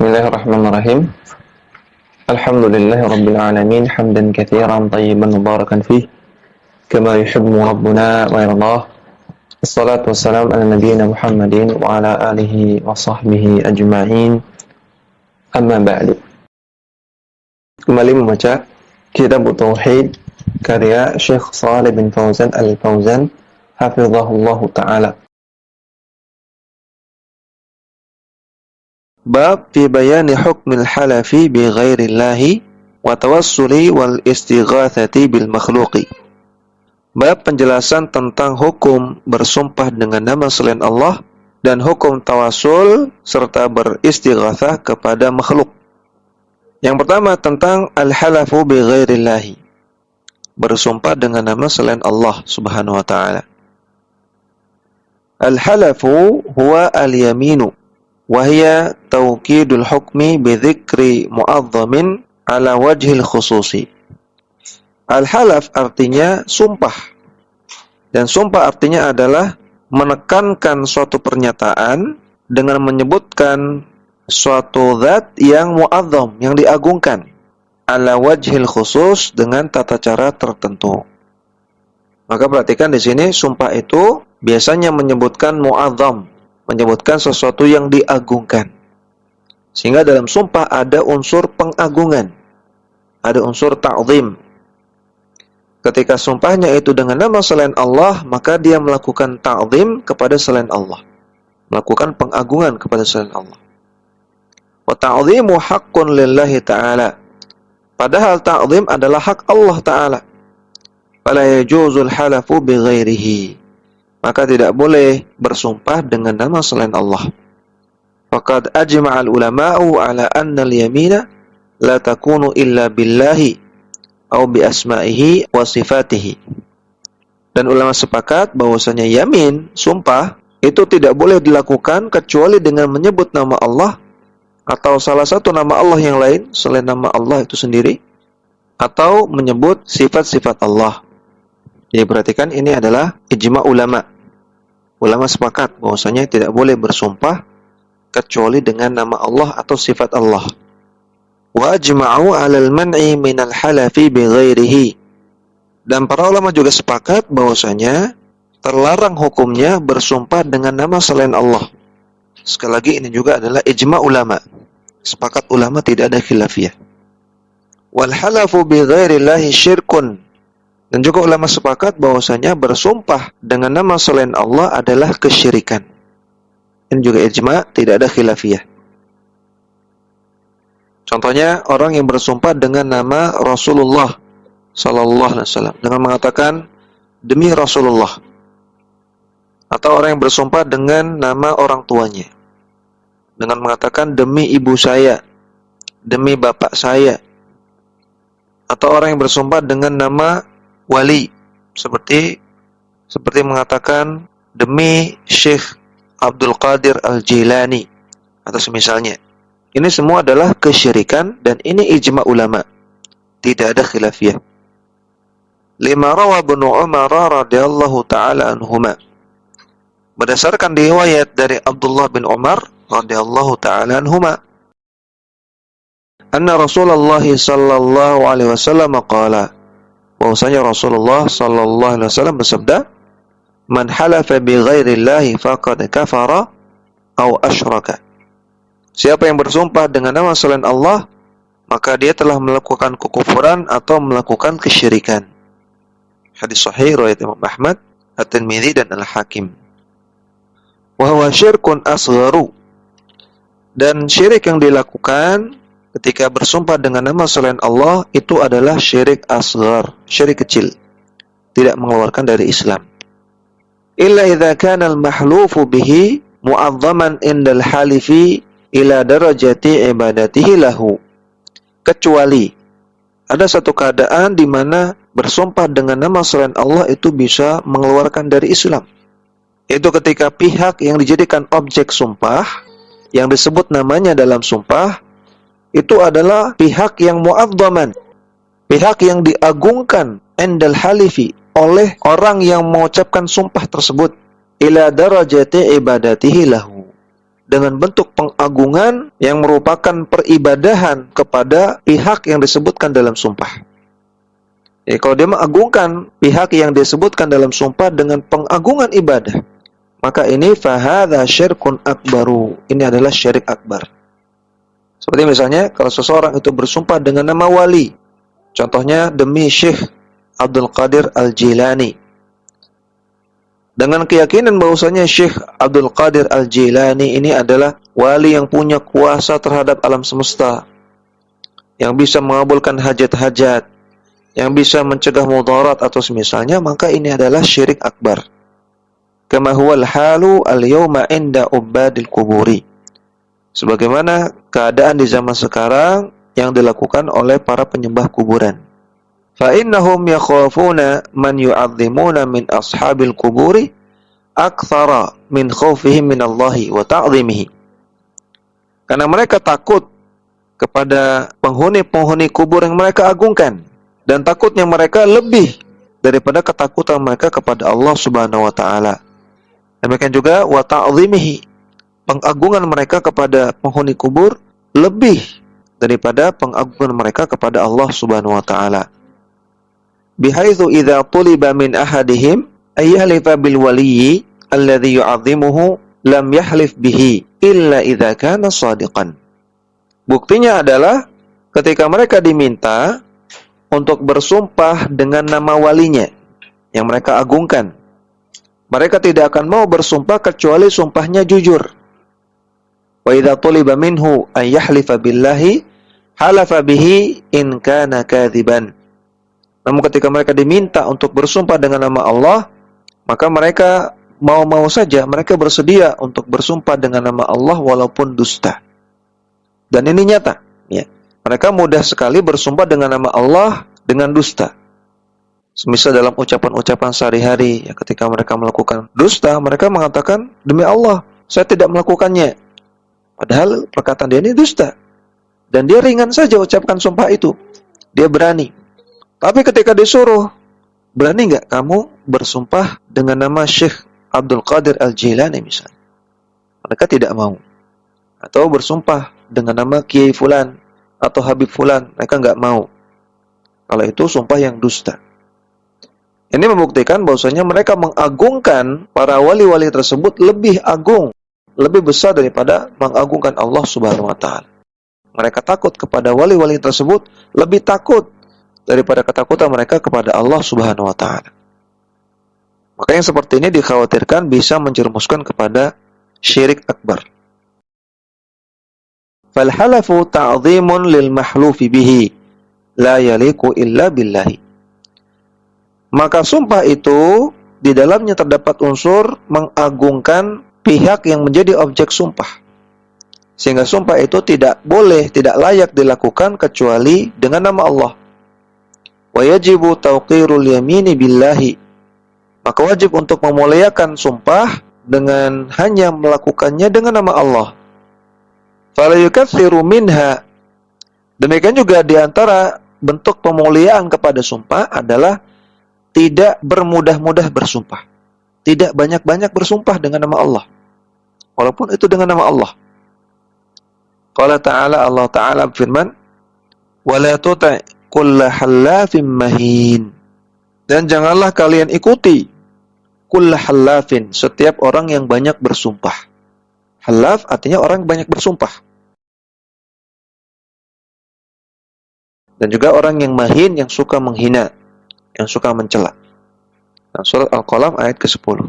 Bismillahirrahmanirrahim. Alhamdulillahi rabbil alamin hamdan katsiran tayyiban mubarakan fih kama yuhibbu rabbuna wa yardah. Wassalatu wassalamu ala nabiyyina Muhammadin wa ala alihi wa sahbihi ajma'in. Amma ba'du. Kembali membaca Kitab Tauhid karya Syekh Shalih bin Fauzan Al-Fauzan hafizahullahu taala. Bab fi bayani hukmil halafi bi ghairillahi wa tawassuli wal istighatsati bil makhluqi. Bab penjelasan tentang hukum bersumpah dengan nama selain Allah dan hukum tawassul serta beristighatsah kepada makhluk. Yang pertama tentang al-halafu bi ghairillahi. Bersumpah dengan nama selain Allah Subhanahu wa taala. Al-halafu huwa al-yaminu wahia tawkidul hukmi bidzikri mu'azzamin ala wajhil khususi. Al-halaf artinya sumpah. Dan sumpah artinya adalah menekankan suatu pernyataan dengan menyebutkan suatu zat yang mu'azzam, yang diagungkan. Ala wajhil khusus dengan tata cara tertentu. Maka perhatikan di sini sumpah itu biasanya menyebutkan mu'azzam, menyebutkan sesuatu yang diagungkan. Sehingga dalam sumpah ada unsur pengagungan, ada unsur ta'zim. Ketika sumpahnya itu dengan nama selain Allah, maka dia melakukan ta'zim kepada selain Allah, melakukan pengagungan kepada selain Allah. Wa ta'zimu haqqun lillahi ta'ala. Padahal ta'zim adalah hak Allah Ta'ala. Fala yajuzul halafu bi ghairihi. Maka tidak boleh bersumpah dengan nama selain Allah. Faqad ajma'al ulama'u ala anna al-yamina la takunu illa billahi au bi asma'ihi wa sifatihi. Dan ulama sepakat bahwasanya yamin, sumpah, itu tidak boleh dilakukan kecuali dengan menyebut nama Allah atau salah satu nama Allah yang lain selain nama Allah itu sendiri, atau menyebut sifat-sifat Allah. Jadi perhatikan, ini adalah ijma' ulama. Ulama sepakat bahwasanya tidak boleh bersumpah kecuali dengan nama Allah atau sifat Allah. Wa ajma'u 'alal man'i minal halafi bi ghairihi. Dan para ulama juga sepakat bahwasanya terlarang hukumnya bersumpah dengan nama selain Allah. Sekali lagi, ini juga adalah ijma' ulama. Sepakat ulama, tidak ada khilafiyah. Wal halafu bi ghairillahi syirkun. Dan juga ulama sepakat bahwasanya bersumpah dengan nama selain Allah adalah kesyirikan. Ini juga ijma', tidak ada khilafiyah. Contohnya, orang yang bersumpah dengan nama Rasulullah sallallahu alaihi wasallam dengan mengatakan demi Rasulullah. Atau orang yang bersumpah dengan nama orang tuanya dengan mengatakan demi ibu saya, demi bapak saya. Atau orang yang bersumpah dengan nama wali, seperti mengatakan demi Syekh Abdul Qadir Al-Jilani atau semisalnya. Ini semua adalah kesyirikan dan ini ijma' ulama. Tidak ada khilafiyah. Lima rawa Ibnu Umar radhiyallahu taala anhuma. Berdasarkan riwayat dari Abdullah bin Umar radhiyallahu taala anhuma, anna Rasulullah sallallahu alaihi wasallam qala, bahwasanya Rasulullah sallallahu alaihi wasallam bersabda, "Man halafa bi ghairillahi faqad kafara aw asyraka." Siapa yang bersumpah dengan nama selain Allah, maka dia telah melakukan kekufuran atau melakukan kesyirikan. Hadis sahih riwayat Imam Ahmad, At-Tirmidzi dan Al-Hakim. Wa huwa syirkun asgharu. Dan syirik yang dilakukan ketika bersumpah dengan nama selain Allah itu adalah syirik asghar, syirik kecil, tidak mengeluarkan dari Islam. Illa idza kana al-mahlufu bihi mu'azzaman indal halifi ila darajati ibadatihi lahu. Kecuali ada satu keadaan di mana bersumpah dengan nama selain Allah itu bisa mengeluarkan dari Islam. Itu ketika pihak yang dijadikan objek sumpah, yang disebut namanya dalam sumpah, itu adalah pihak yang mu'azzaman, pihak yang diagungkan endal halifi oleh orang yang mengucapkan sumpah tersebut ila darajati ibadatihi lahu, dengan bentuk pengagungan yang merupakan peribadahan kepada pihak yang disebutkan dalam sumpah. Kalau dia mengagungkan pihak yang disebutkan dalam sumpah dengan pengagungan ibadah, maka ini fahadha syirkun akbaru. Ini adalah syirik akbar. Seperti misalnya kalau seseorang itu bersumpah dengan nama wali, contohnya demi Syekh Abdul Qadir Al-Jilani, dengan keyakinan bahwasanya Syekh Abdul Qadir Al-Jilani ini adalah wali yang punya kuasa terhadap alam semesta, yang bisa mengabulkan hajat-hajat, yang bisa mencegah mudarat atau semisalnya, maka ini adalah syirik akbar. Kama huwal halu al-yawma inda ubbadil kuburi. Sebagaimana keadaan di zaman sekarang yang dilakukan oleh para penyembah kuburan. فَإِنَّهُمْ يَخَافُونَ مَنْ يُعَظِّمُونَ مِنْ أَصْحَابِ الْقُبُورِ أَكْثَرَ مِنْ خَوْفِهِمْ مِنَ اللَّهِ وَتَعْظِيمِهِ. Karena mereka takut kepada penghuni-penghuni kubur yang mereka agungkan, dan takutnya mereka lebih daripada ketakutan mereka kepada Allah Subhanahu wa taala. Demikian juga wa ta'zimihi, pengagungan mereka kepada penghuni kubur lebih daripada pengagungan mereka kepada Allah Subhanahu wa taala. Bihaitsu idza tuliba min ahadihim ay yahlifa bil waliyyi alladhi yu'azzimuhu lam yahlif bihi illa idza kana shadiqan. Buktinya adalah ketika mereka diminta untuk bersumpah dengan nama walinya yang mereka agungkan, mereka tidak akan mau bersumpah kecuali sumpahnya jujur. Wa idza tuliba minhu ay yahlifa billahi halafa bihi in kana kadziban. Namun ketika mereka diminta untuk bersumpah dengan nama Allah, maka mereka mau-mau saja, mereka bersedia untuk bersumpah dengan nama Allah walaupun dusta. Dan ini nyata, ya. Mereka mudah sekali bersumpah dengan nama Allah dengan dusta. Semisal dalam ucapan-ucapan sehari-hari, ya, ketika mereka melakukan dusta, mereka mengatakan, demi Allah, saya tidak melakukannya. Padahal perkataan dia ini dusta. Dan dia ringan saja ucapkan sumpah itu. Dia berani. Tapi ketika disuruh, berani nggak kamu bersumpah dengan nama Syekh Abdul Qadir Al-Jilani misalnya? Mereka tidak mau. Atau bersumpah dengan nama Kiai Fulan atau Habib Fulan, mereka nggak mau. Kalau itu sumpah yang dusta. Ini membuktikan bahwasanya mereka mengagungkan para wali-wali tersebut lebih agung, lebih besar daripada mengagungkan Allah Subhanahu wa taala. Mereka takut kepada wali-wali tersebut lebih takut daripada ketakutan mereka kepada Allah Subhanahu wa taala. Maka yang seperti ini dikhawatirkan bisa menjerumuskan kepada syirik akbar. Fal halafu ta'dhimun lil mahlufi bihi la yaliqu illa billahi. Maka sumpah itu di dalamnya terdapat unsur mengagungkan pihak yang menjadi objek sumpah. Sehingga sumpah itu tidak boleh, tidak layak dilakukan kecuali dengan nama Allah. Wa yajibu tawqirul yamini billahi. Maka wajib untuk memuliakan sumpah dengan hanya melakukannya dengan nama Allah. Fala yukatsiru minha. Demikian juga di antara bentuk pemuliaan kepada sumpah adalah tidak bermudah-mudah bersumpah. Tidak banyak-banyak bersumpah dengan nama Allah. Walaupun itu dengan nama Allah. Qala ta'ala, Allah Ta'ala berfirman, wa la tuti' kulla hallafin mahin. Dan janganlah kalian ikuti kulla hallafin, setiap orang yang banyak bersumpah. Halaf artinya orang yang banyak bersumpah. Dan juga orang yang mahin, yang suka menghina, yang suka mencela. Nah, surat Al-Qalam ayat ke-10.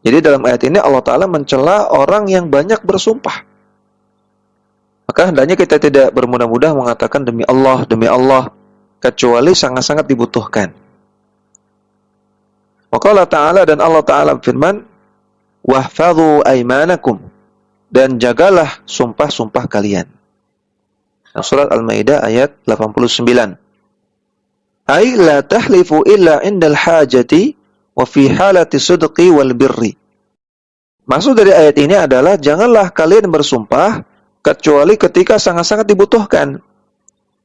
Jadi dalam ayat ini Allah Ta'ala mencela orang yang banyak bersumpah. Maka hendaknya kita tidak bermudah-mudah mengatakan demi Allah, kecuali sangat-sangat dibutuhkan. Maka Allah Ta'ala dan Allah Ta'ala berfirman, wahfadhu aimanakum, dan jagalah sumpah-sumpah kalian. Nah, surat Al-Maidah ayat 89. Ay la tahlifu illa indal hajati wa fi halati sidqi wal birri. Maksud dari ayat ini adalah janganlah kalian bersumpah kecuali ketika sangat-sangat dibutuhkan,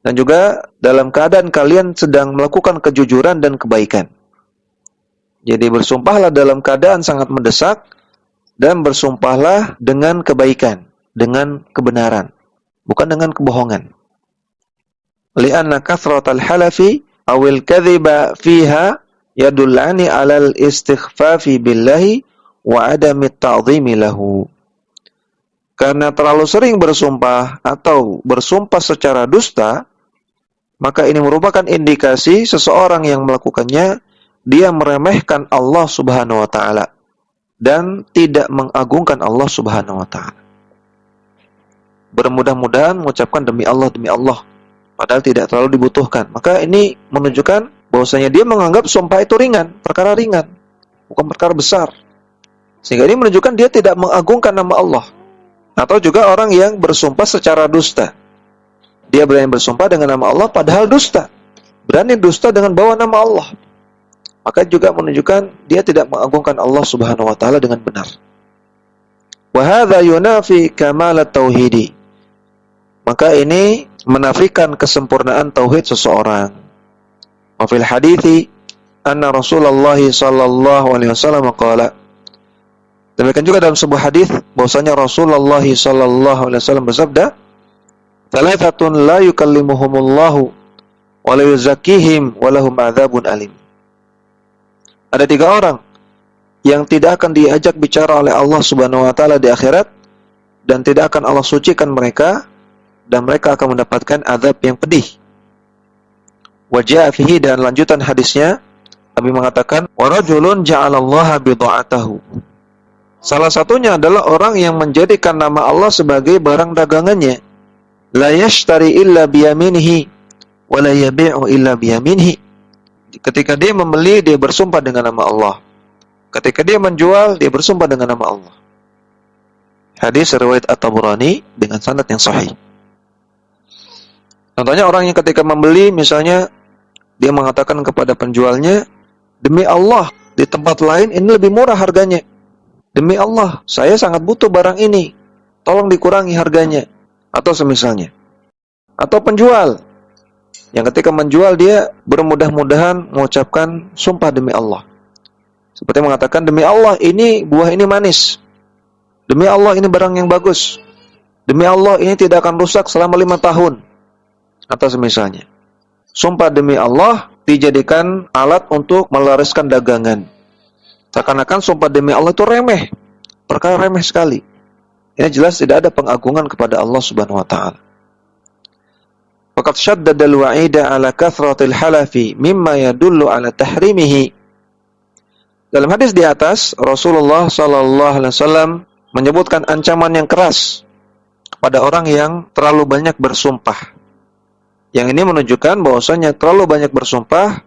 dan juga dalam keadaan kalian sedang melakukan kejujuran dan kebaikan. Jadi bersumpahlah dalam keadaan sangat mendesak, dan bersumpahlah dengan kebaikan, dengan kebenaran, bukan dengan kebohongan. Li'anna kathratal halafi awil kadhiba fiha yadullani 'alal istighfafi billahi wa 'adami ta'dhimi lahu. Karena terlalu sering bersumpah atau bersumpah secara dusta, maka ini merupakan indikasi seseorang yang melakukannya dia meremehkan Allah Subhanahu wa taala dan tidak mengagungkan Allah Subhanahu wa taala. Bermudah-mudahan mengucapkan demi Allah, padahal tidak terlalu dibutuhkan. Maka ini menunjukkan bahwasanya dia menganggap sumpah itu ringan, perkara ringan, bukan perkara besar. Sehingga ini menunjukkan dia tidak mengagungkan nama Allah. Atau juga orang yang bersumpah secara dusta. Dia berani bersumpah dengan nama Allah padahal dusta. Berani dusta dengan bawa nama Allah. Maka juga menunjukkan dia tidak mengagungkan Allah Subhanahu wa taala dengan benar. Wa hadza yunafi kamalat tauhidi. Maka ini menafikan kesempurnaan tauhid seseorang. Wa fil hadithi anna Rasulullah sallallahu alaihi wasallam qala. Demikian juga dalam sebuah hadis bahwasanya Rasulullah sallallahu alaihi wasallam bersabda, "Thalathatun la yukallimuhumullahu wa la yuzakkihim wa lahum adzabun alim." Ada 3 orang yang tidak akan diajak bicara oleh Allah Subhanahu wa taala di akhirat dan tidak akan Allah sucikan mereka dan mereka akan mendapatkan azab yang pedih. Wa jaa fihi, dan lanjutan hadisnya Nabi mengatakan, "Wa rajulun ja'alallaha bidha'atahu." Salah satunya adalah orang yang menjadikan nama Allah sebagai barang dagangannya. La yashtari illa biyaminihi wa la yabi'u illa biyaminihi. Ketika dia membeli, dia bersumpah dengan nama Allah. Ketika dia menjual, dia bersumpah dengan nama Allah. Hadis riwayat At-Tabrani dengan sanad yang sahih. Contohnya orang yang ketika membeli, misalnya dia mengatakan kepada penjualnya, "Demi Allah, di tempat lain ini lebih murah harganya. Demi Allah, saya sangat butuh barang ini. Tolong dikurangi harganya." Atau semisalnya. Atau penjual yang ketika menjual dia bermudah-mudahan mengucapkan sumpah demi Allah. Seperti mengatakan, "Demi Allah, ini buah ini manis. Demi Allah, ini barang yang bagus. Demi Allah, ini tidak akan rusak selama 5 tahun." Atau semisalnya. Sumpah demi Allah dijadikan alat untuk melariskan dagangan. Seakan-akan sumpah demi Allah itu remeh. Perkara remeh sekali. Ini jelas tidak ada pengagungan kepada Allah Subhanahu wa taala. Faqad shaddada al-wa'ida 'ala kathratil halafi mimma yadullu 'ala tahrimihi. Dalam hadis di atas, Rasulullah sallallahu alaihi wasallam menyebutkan ancaman yang keras kepada orang yang terlalu banyak bersumpah. Yang ini menunjukkan bahwasanya terlalu banyak bersumpah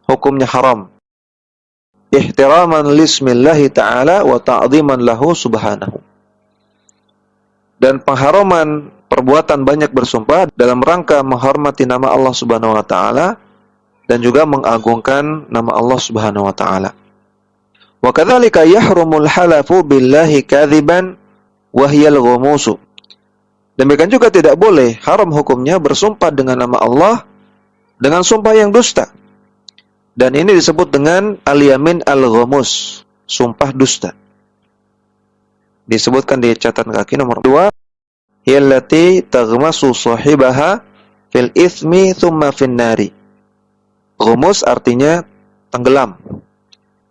hukumnya haram. Ihtiraman lismillahi ta'ala wa ta'ziman lahu subhanahu. Dan pengharaman perbuatan banyak bersumpah dalam rangka menghormati nama Allah Subhanahu wa taala dan juga mengagungkan nama Allah Subhanahu wa taala. Wa kadzalika yahrumul halafu billahi kadziban wa hiyal ghumusu. Demikian juga tidak boleh, haram hukumnya bersumpah dengan nama Allah dengan sumpah yang dusta. Dan ini disebut dengan al-yamin al-ghamus, sumpah dusta. Disebutkan di catatan kaki nomor 2, yallati taghmasu sahibaha fil ithmi thumma fin nari. Ghamus artinya tenggelam.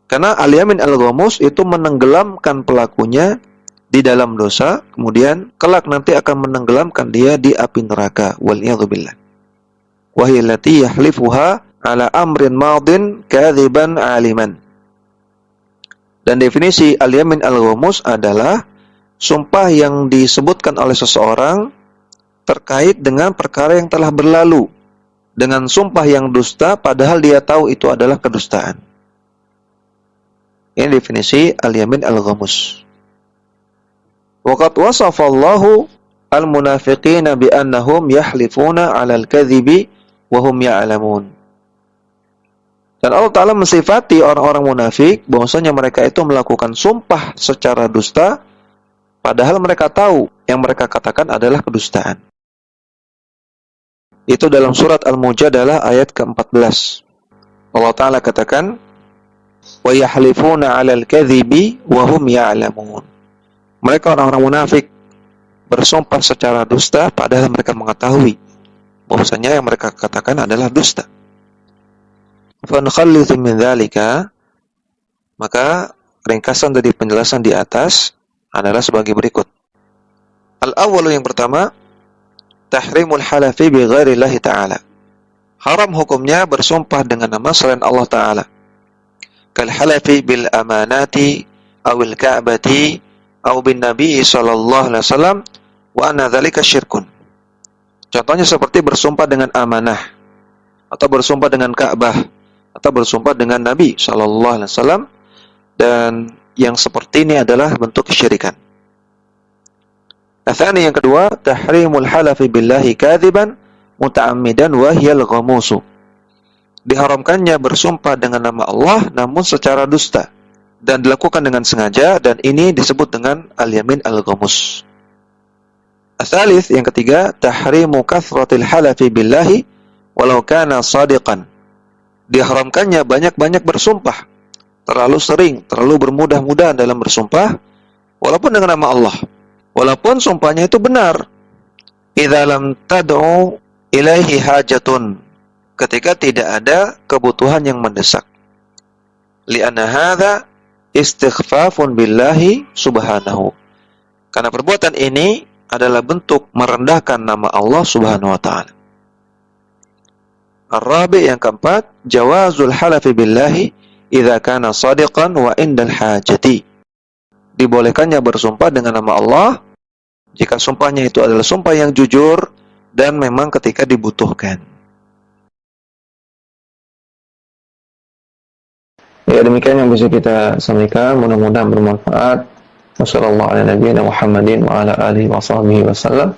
Karena al-yamin al-ghamus itu menenggelamkan pelakunya di dalam dosa, kemudian kelak nanti akan menenggelamkan dia di api neraka. Wal'iyadzubillah. Wa hiya allati yahlifuha ala amrin madin kadziban aliman. Dan definisi al-yamin al-ghamus adalah sumpah yang disebutkan oleh seseorang terkait dengan perkara yang telah berlalu dengan sumpah yang dusta padahal dia tahu itu adalah kedustaan. Ini definisi al-yamin al-ghamus. Waqad wasafa Allahu al-munafiqina bi annahum yahlifuna 'alal kadhibi wa hum ya'lamun. Dan Allah Ta'ala mensifati orang-orang munafik bahwasanya mereka itu melakukan sumpah secara dusta padahal mereka tahu yang mereka katakan adalah kedustaan. Itu dalam surat Al-Mujadalah ayat ke-14. Allah Ta'ala katakan, wa yahlifuna 'alal kadhibi wa hum ya'lamun. Mereka orang-orang munafik bersumpah secara dusta padahal mereka mengetahui bahwasanya yang mereka katakan adalah dusta. Fa nukhallithu min dzalika, maka ringkasan dari penjelasan di atas adalah sebagai berikut. Al-awwalu, yang pertama, tahrimul halafi bi ghairillahi ta'ala. Haram hukumnya bersumpah dengan nama selain Allah Ta'ala. Kal halafi bil amanati awil ka'bati aw bin nabi sallallahu alaihi wasallam wa anna dzalika syirkun. Contohnya seperti bersumpah dengan amanah, atau bersumpah dengan Ka'bah, atau bersumpah dengan Nabi sallallahu alaihi wasallam, dan yang seperti ini adalah bentuk kesyirikan. Atsani, yang kedua, tahrimul halafi billahi kadziban muta'ammidan wa hiyal ghamusu. Diharamkannya bersumpah dengan nama Allah namun secara dusta dan dilakukan dengan sengaja, dan ini disebut dengan al-yamin al-ghamus. Atsalits, yang ketiga, tahrimu kathratil halafi billahi walau kana shadiqan. Diharamkannya banyak-banyak bersumpah, terlalu sering, terlalu bermudah-mudahan dalam bersumpah walaupun dengan nama Allah, walaupun sumpahnya itu benar. Idza lam tad'u ilaihi hajatun, ketika tidak ada kebutuhan yang mendesak. Li'anna hadza istighfafun billahi subhanahu. Karena perbuatan ini adalah bentuk merendahkan nama Allah Subhanahu wa taala. Ar-rabi', yang keempat, jawazul halafi billahi idza kana shadiqan wa indal hajati. Dibolehkannya bersumpah dengan nama Allah jika sumpahnya itu adalah sumpah yang jujur dan memang ketika dibutuhkan. Ya, demikian yang bisa kita sampaikan, mudah-mudahan bermanfaat. Wassallallahu ala nabiyyina Muhammadin wa ala alihi wa sahbihi wasallam.